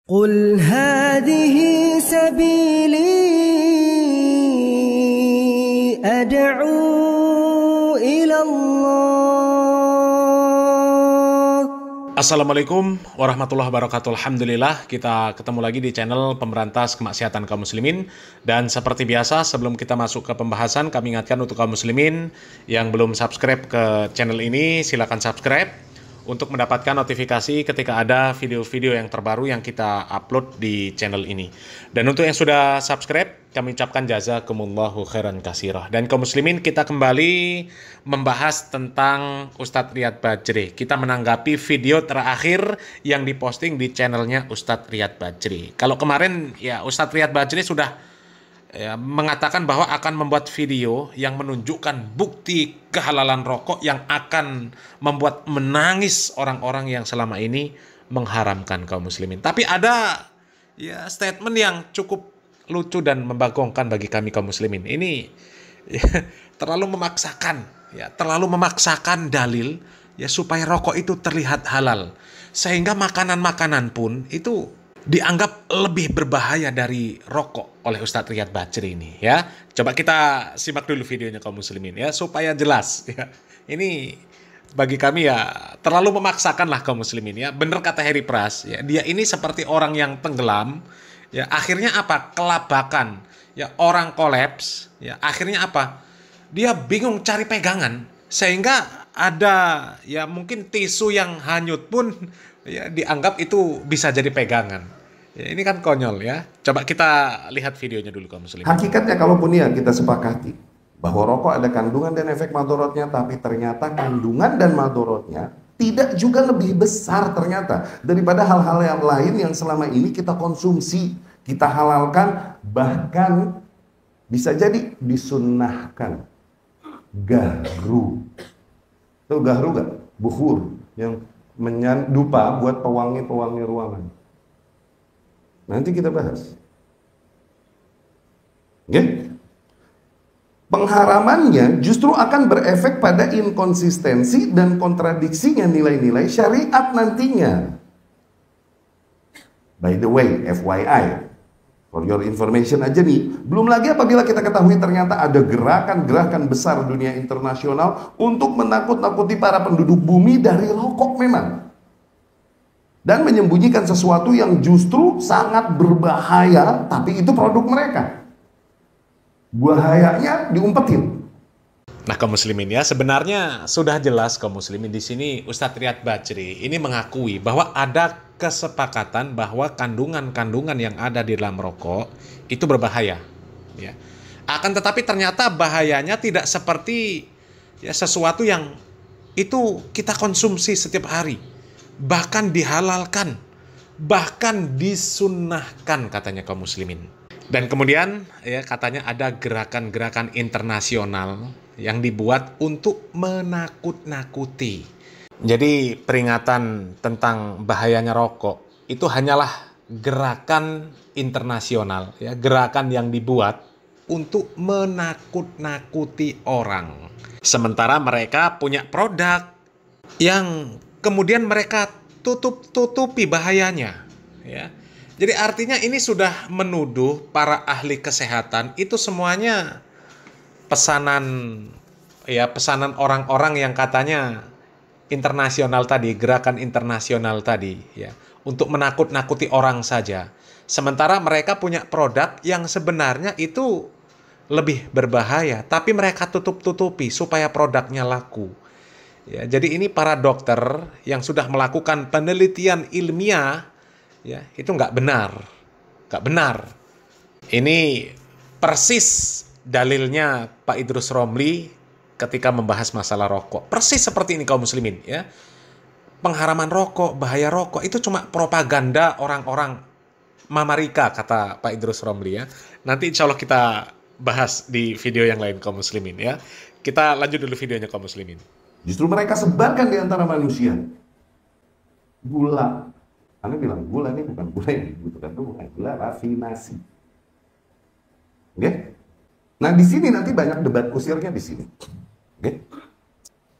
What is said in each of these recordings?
قل هذه سبيلي أدعو إلى الله. Assalamualaikum warahmatullahi wabarakatuh. Alhamdulillah kita ketemu lagi di channel Pemberantas Kemaksiatan Kaum Muslimin. Dan seperti biasa sebelum kita masuk ke pembahasan, kami ingatkan untuk kaum muslimin yang belum subscribe ke channel ini, silakan subscribe untuk mendapatkan notifikasi ketika ada video-video yang terbaru yang kita upload di channel ini. Dan untuk yang sudah subscribe, kami ucapkan jazakumullahu khairan katsirah. Dan kaum muslimin, kita kembali membahas tentang Ustadz Riyad Bajri. Kita menanggapi video terakhir yang diposting di channelnya Ustadz Riyad Bajri. Kalau kemarin ya Ustadz Riyad Bajri sudah mengatakan bahwa akan membuat video yang menunjukkan bukti kehalalan rokok yang akan membuat menangis orang-orang yang selama ini mengharamkan kaum muslimin. Tapi ada ya statement yang cukup lucu dan membagongkan bagi kami kaum muslimin. Ini ya, terlalu memaksakan dalil ya supaya rokok itu terlihat halal. Sehingga makanan-makanan pun itu dianggap lebih berbahaya dari rokok oleh Ustadz Riyad Bajri ini ya. Coba kita simak dulu videonya kaum muslimin ya supaya jelas ya. Ini bagi kami ya terlalu memaksakan lah kaum muslimin ya. Bener kata Harry Pras ya, dia ini seperti orang yang tenggelam ya, akhirnya apa? Kelabakan ya, orang kolaps ya, akhirnya apa? Dia bingung cari pegangan sehingga ada ya mungkin tisu yang hanyut pun ya dianggap itu bisa jadi pegangan. Ya, ini kan konyol ya. Coba kita lihat videonya dulu kaum muslimin. Hakikatnya kalaupun ya kita sepakati bahwa rokok ada kandungan dan efek madorotnya, tapi ternyata kandungan dan madorotnya tidak juga lebih besar ternyata daripada hal-hal yang lain yang selama ini kita konsumsi, kita halalkan, bahkan bisa jadi disunnahkan. Gahru. Tahu gahru gak? Bukhur yang dupa buat pewangi-pewangi ruangan. Nanti kita bahas. Oke? Pengharamannya justru akan berefek pada inkonsistensi dan kontradiksinya nilai-nilai syariat nantinya. By the way, FYI, for your information aja nih, belum lagi apabila kita ketahui ternyata ada gerakan-gerakan besar dunia internasional untuk menakut-nakuti para penduduk bumi dari rokok memang. Dan menyembunyikan sesuatu yang justru sangat berbahaya, tapi itu produk mereka. Bahayanya diumpetin. Nah kaum muslimin ya, sebenarnya sudah jelas kaum muslimin di sini Ustadz Riyad Bajri ini mengakui bahwa ada kesepakatan bahwa kandungan-kandungan yang ada di dalam rokok itu berbahaya. Ya. Akan tetapi ternyata bahayanya tidak seperti ya sesuatu yang itu kita konsumsi setiap hari. Bahkan dihalalkan, bahkan disunnahkan katanya kaum muslimin. Dan kemudian ya katanya ada gerakan-gerakan internasional yang dibuat untuk menakut-nakuti. Jadi peringatan tentang bahayanya rokok itu hanyalah gerakan internasional ya, gerakan yang dibuat untuk menakut-nakuti orang. Sementara mereka punya produk yang kemudian mereka tutupi bahayanya ya. Jadi artinya ini sudah menuduh para ahli kesehatan itu semuanya pesanan orang-orang yang katanya internasional tadi, gerakan internasional tadi ya, untuk menakut-nakuti orang saja. Sementara mereka punya produk yang sebenarnya itu lebih berbahaya, tapi mereka tutupi supaya produknya laku. Ya, jadi ini para dokter yang sudah melakukan penelitian ilmiah, ya itu nggak benar. Ini persis dalilnya Pak Idrus Romli ketika membahas masalah rokok. Persis seperti ini kaum muslimin, ya. Pengharaman rokok, bahaya rokok itu cuma propaganda orang-orang Mamarika kata Pak Idrus Romli ya. Nanti insya Allah kita bahas di video yang lain kaum muslimin ya. Kita lanjut dulu videonya kaum muslimin. Justru mereka sebarkan di antara manusia gula. Anda bilang gula ini bukan gula yang dibutuhkan, itu bukan gula, rafinasi. Oke? Nah di sini nanti banyak debat kusirnya di sini. Oke?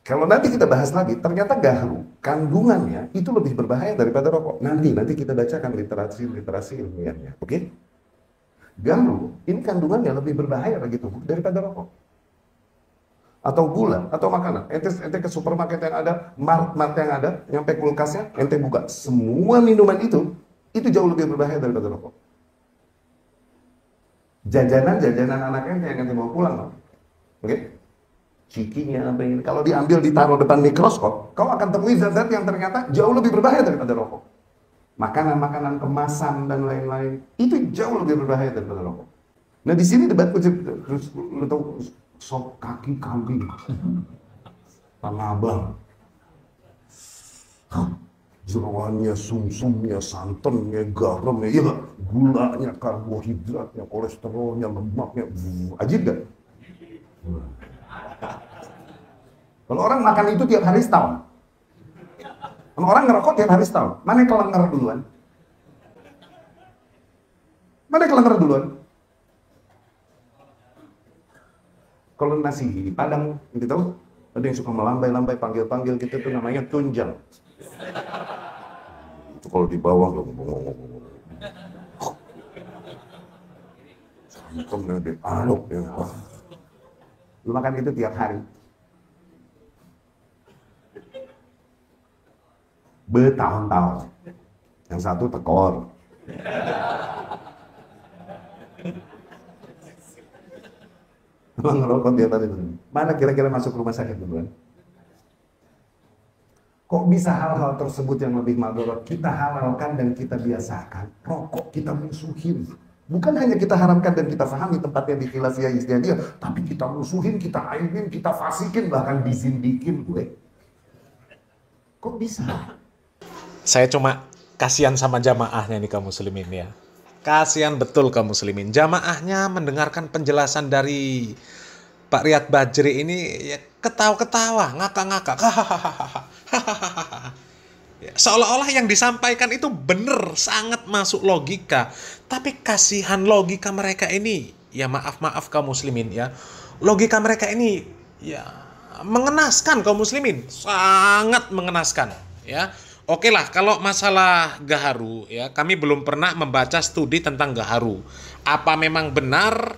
Kalau nanti kita bahas lagi, ternyata gaharu kandungannya itu lebih berbahaya daripada rokok. Nanti kita bacakan literasi ilmiahnya, oke? Gaharu ini kandungannya lebih berbahaya bagi tubuh daripada rokok. Atau gula, atau makanan. Ente ke supermarket yang ada, mart yang ada, nyampe kulkasnya, ente buka. Semua minuman itu jauh lebih berbahaya daripada rokok. Jajanan anak ente yang ente bawa pulang, oke? Cikinya apa ini, kalau diambil ditaruh depan mikroskop, kau akan temui zat-zat yang ternyata jauh lebih berbahaya daripada rokok. Makanan kemasan dan lain-lain itu jauh lebih berbahaya daripada rokok. Nah di sini debatku lu tahu sop kaki kambing, Tanah Abang, jeroannya, sumsumnya, santannya, garamnya, iya gak? Gulanya, karbohidratnya, kolesterolnya, lemaknya, ajib gak? Kalau orang makan itu tiap hari setahun, kalau orang ngerokok tiap hari setahun, mana yang kelengar duluan? Mana yang kelengar duluan? Kalau nasi Padang, gitu tahu? Ada yang suka melambai-lambai, panggil-panggil gitu tuh namanya tunjang. Itu kalau di bawah santannya diaduk ya. Lu makan itu tiap hari. Bertahun-tahun. Yang satu tekor. Emang ngerokok dia tadi. Mana kira-kira masuk rumah sakit duluan? Kok bisa hal-hal tersebut yang lebih madorot kita halalkan dan kita biasakan? Rokok kita musuhin. Bukan hanya kita haramkan dan kita pahami tempatnya di khilafiyah istiadiyah, tapi kita musuhin, kita aibin, kita fasikin, bahkan dizindikin gue. Kok bisa? Saya cuma kasihan sama jamaahnya nih kaum muslimin ya. Kasihan betul kaum muslimin. Jamaahnya mendengarkan penjelasan dari Pak Riyad Bajri ini ya ketawa-ketawa, ngakak-ngakak. Ya, seolah-olah yang disampaikan itu benar, sangat masuk logika. Tapi kasihan logika mereka ini, ya maaf kaum muslimin ya. Logika mereka ini ya mengenaskan kaum muslimin, sangat mengenaskan ya. Oke lah, kalau masalah gaharu ya, kami belum pernah membaca studi tentang gaharu. Apa memang benar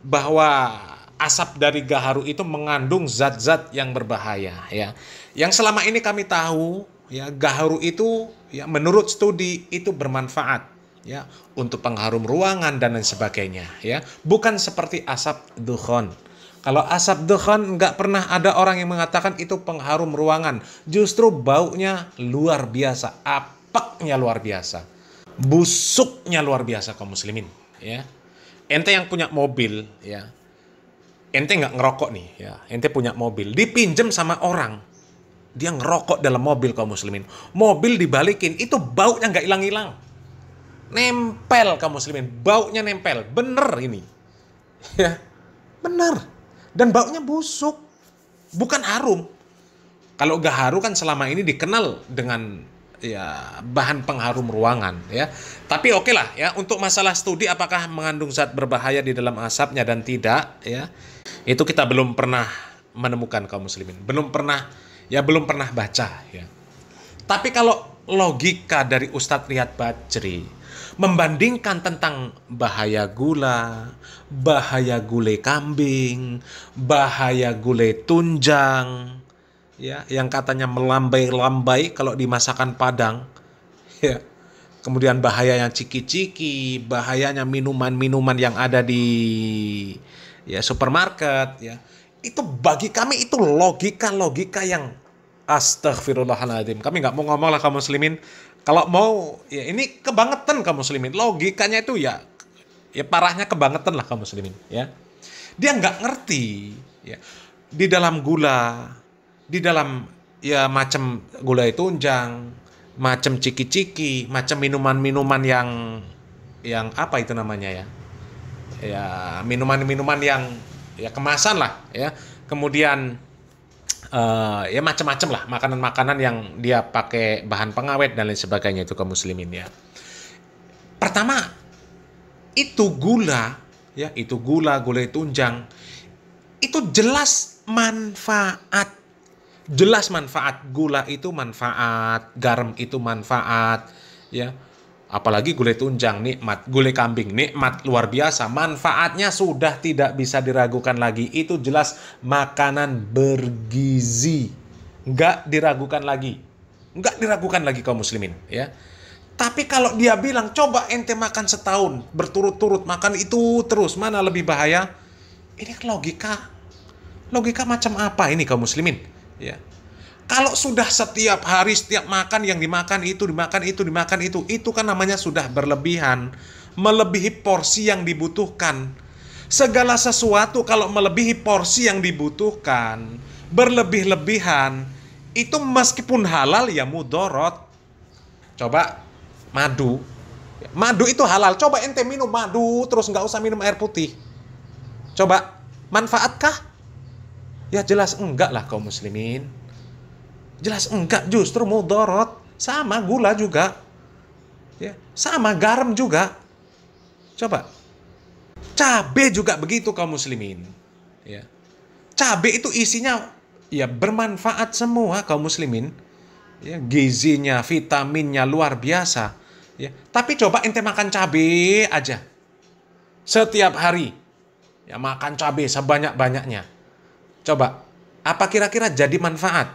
bahwa asap dari gaharu itu mengandung zat-zat yang berbahaya ya? Yang selama ini kami tahu ya, gaharu itu ya menurut studi itu bermanfaat ya untuk pengharum ruangan dan lain sebagainya ya. Bukan seperti asap dukhon. Kalau asap dukhan nggak pernah ada orang yang mengatakan itu pengharum ruangan. Justru baunya luar biasa, apeknya luar biasa, busuknya luar biasa kaum muslimin. Ya, ente yang punya mobil, ya, ente nggak ngerokok nih, ya, ente punya mobil, dipinjem sama orang, dia ngerokok dalam mobil kaum muslimin. Mobil dibalikin, itu baunya nggak hilang-hilang, nempel kaum muslimin, baunya nempel, bener ini, ya, bener. Dan baunya busuk, bukan harum. Kalau gaharu kan selama ini dikenal dengan ya bahan pengharum ruangan ya. Tapi oke lah ya, untuk masalah studi apakah mengandung zat berbahaya di dalam asapnya dan tidak ya, itu kita belum pernah menemukan kaum muslimin, belum pernah baca ya. Tapi kalau logika dari Ustadz Riyad Bajri membandingkan tentang bahaya gula, bahaya gulai kambing, bahaya gulai tunjang, ya, yang katanya melambai-lambai kalau dimasakan Padang, ya. Kemudian bahayanya ciki-ciki, bahayanya minuman-minuman yang ada di ya supermarket, ya. Itu bagi kami itu logika-logika yang astagfirullahaladzim. Kami nggak mau ngomong lah kaum muslimin. Kalau mau, ya ini kebangetan kaum muslimin. Logikanya itu ya parahnya kebangetan lah kaum muslimin. Ya, dia nggak ngerti. Ya, di dalam gula, di dalam ya macam gulai tunjang, macam ciki-ciki, macam minuman-minuman yang apa itu namanya ya? Ya minuman-minuman yang ya kemasan lah. Ya, kemudian ya macam-macam lah makanan-makanan yang dia pakai bahan pengawet dan lain sebagainya itu kaum muslimin ya. Pertama itu gula ya, itu gulai tunjang itu jelas manfaat Jelas manfaat, gula itu manfaat, garam itu manfaat, ya. Apalagi gulai tunjang nikmat, gulai kambing nikmat luar biasa. Manfaatnya sudah tidak bisa diragukan lagi. Itu jelas makanan bergizi. Nggak diragukan lagi. Nggak diragukan lagi kaum muslimin, ya. Tapi kalau dia bilang, coba ente makan setahun, berturut-turut makan itu terus, mana lebih bahaya? Ini logika. Logika macam apa ini kaum muslimin? Ya. Kalau sudah setiap hari, setiap makan yang dimakan itu kan namanya sudah berlebihan. Melebihi porsi yang dibutuhkan. Segala sesuatu kalau melebihi porsi yang dibutuhkan, berlebih-lebihan, itu meskipun halal ya mudorot. Coba madu. Madu itu halal. Coba ente minum madu, terus nggak usah minum air putih. Coba, manfaatkah? Ya jelas enggak lah kaum muslimin. Jelas enggak, justru mudorot. Sama gula juga. Ya, sama garam juga. Coba. Cabai juga begitu kaum muslimin. Ya. Cabai itu isinya ya bermanfaat semua kaum muslimin. Ya, gizinya, vitaminnya luar biasa. Ya. Tapi coba ente makan cabai aja. Setiap hari. Ya makan cabai sebanyak-banyaknya. Coba, apa kira-kira jadi manfaat?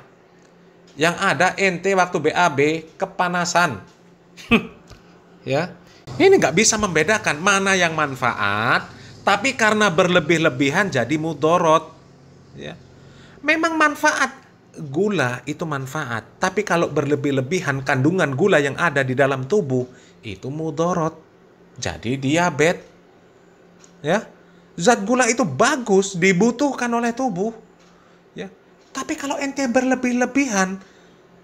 Yang ada ente waktu BAB kepanasan. Ya, ini nggak bisa membedakan mana yang manfaat, tapi karena berlebih-lebihan jadi mudorot. Ya, memang manfaat gula itu manfaat, tapi kalau berlebih-lebihan kandungan gula yang ada di dalam tubuh itu mudorot, jadi diabetes. Ya. Zat gula itu bagus, dibutuhkan oleh tubuh. Ya. Tapi kalau ente berlebih-lebihan,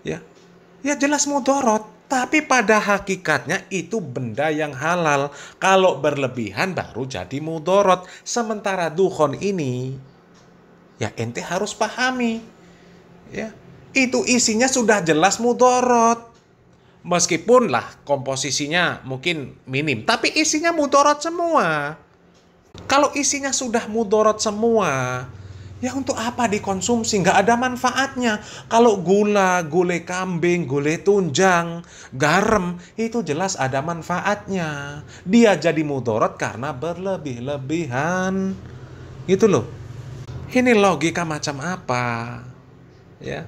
ya jelas mudorot. Tapi pada hakikatnya itu benda yang halal. Kalau berlebihan baru jadi mudorot. Sementara dukhon ini, ya ente harus pahami. Ya, itu isinya sudah jelas mudorot. Meskipun lah komposisinya mungkin minim, tapi isinya mudorot semua. Kalau isinya sudah mudorot semua, ya untuk apa dikonsumsi? Nggak ada manfaatnya. Kalau gulai kambing, gulai tunjang, garam, itu jelas ada manfaatnya. Dia jadi mudorot karena berlebih-lebihan. Gitu loh. Ini logika macam apa? Ya.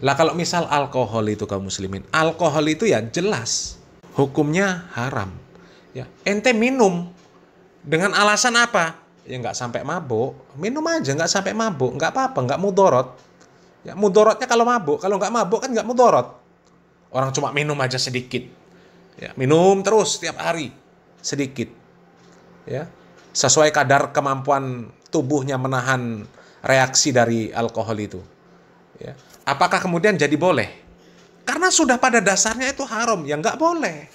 Lah kalau misal alkohol itu kaum muslimin, alkohol itu ya jelas hukumnya haram. Ya, ente minum dengan alasan apa? Ya nggak sampai mabuk. Minum aja nggak sampai mabuk. Nggak apa-apa, nggak mudorot. Ya, mudorotnya kalau mabuk. Kalau nggak mabuk kan nggak mudorot. Orang cuma minum aja sedikit. Ya, minum terus setiap hari. Sedikit. Ya, sesuai kadar kemampuan tubuhnya menahan reaksi dari alkohol itu. Ya. Apakah kemudian jadi boleh? Karena sudah pada dasarnya itu haram. Ya nggak boleh.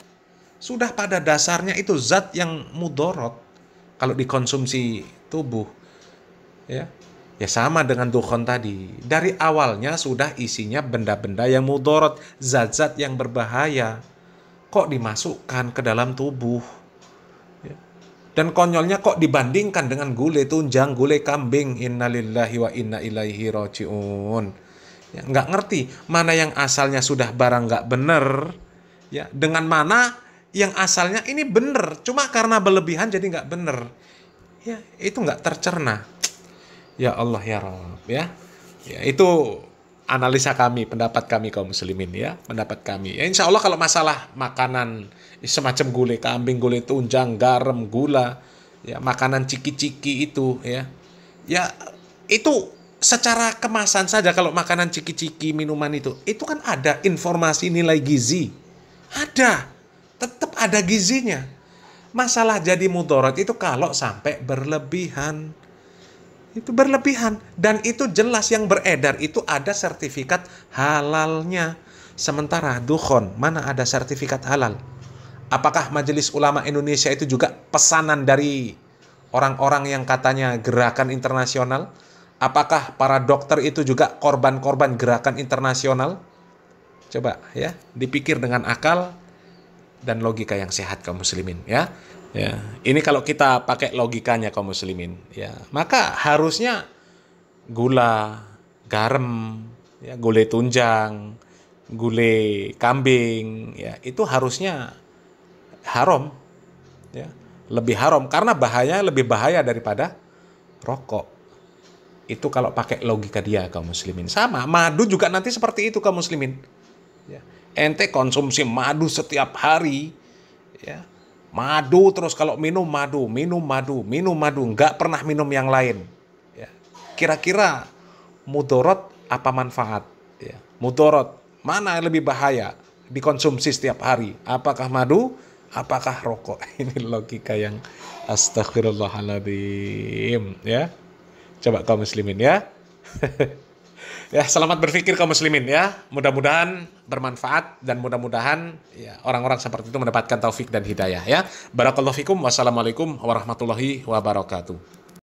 Sudah pada dasarnya itu zat yang mudorot. Kalau dikonsumsi tubuh, ya sama dengan dukhon tadi. Dari awalnya sudah isinya benda-benda yang mudorot, zat-zat yang berbahaya. Kok dimasukkan ke dalam tubuh? Ya. Dan konyolnya kok dibandingkan dengan gulai tunjang, gulai kambing. Innalillahi wa inna ilaihi raji'un. Ya, nggak ngerti mana yang asalnya sudah barang nggak bener, ya dengan mana yang asalnya ini bener, cuma karena berlebihan jadi nggak bener. Ya, itu nggak tercerna. Ya Allah ya Rabb, ya. Ya, itu analisa kami, pendapat kami kaum muslimin, ya, pendapat kami. Ya, insya Allah kalau masalah makanan semacam gulai kambing, gulai tunjang, garam, gula, ya, makanan ciki-ciki itu, ya itu secara kemasan saja kalau makanan ciki-ciki, minuman itu kan ada informasi nilai gizi, ada. Tetap ada gizinya. Masalah jadi mudorot itu kalau sampai berlebihan. Itu berlebihan. Dan itu jelas yang beredar itu ada sertifikat halalnya. Sementara dukhon, mana ada sertifikat halal? Apakah Majelis Ulama Indonesia itu juga pesanan dari orang-orang yang katanya gerakan internasional? Apakah para dokter itu juga korban-korban gerakan internasional? Coba ya, dipikir dengan akal dan logika yang sehat kaum muslimin, ya. Ya, ini kalau kita pakai logikanya kaum muslimin, ya, maka harusnya gula, garam, ya, gulai tunjang, gulai kambing, ya, itu harusnya haram, ya, lebih haram karena bahayanya lebih bahaya daripada rokok. Itu kalau pakai logika dia kaum muslimin. Sama, madu juga nanti seperti itu kaum muslimin. Ya. Ente konsumsi madu setiap hari, ya. Madu terus, kalau minum madu, nggak pernah minum yang lain. Ya. Kira-kira mudorot apa manfaat? Ya. Mudorot mana yang lebih bahaya dikonsumsi setiap hari? Apakah madu? Apakah rokok? Ini logika yang astagfirullahaladzim, ya. Coba kaum muslimin, ya. Ya, selamat berpikir kaum muslimin, ya. Mudah-mudahan bermanfaat dan mudah-mudahan ya orang-orang seperti itu mendapatkan taufik dan hidayah, ya. Barakallahu fikum. Wassalamualaikum warahmatullahi wabarakatuh.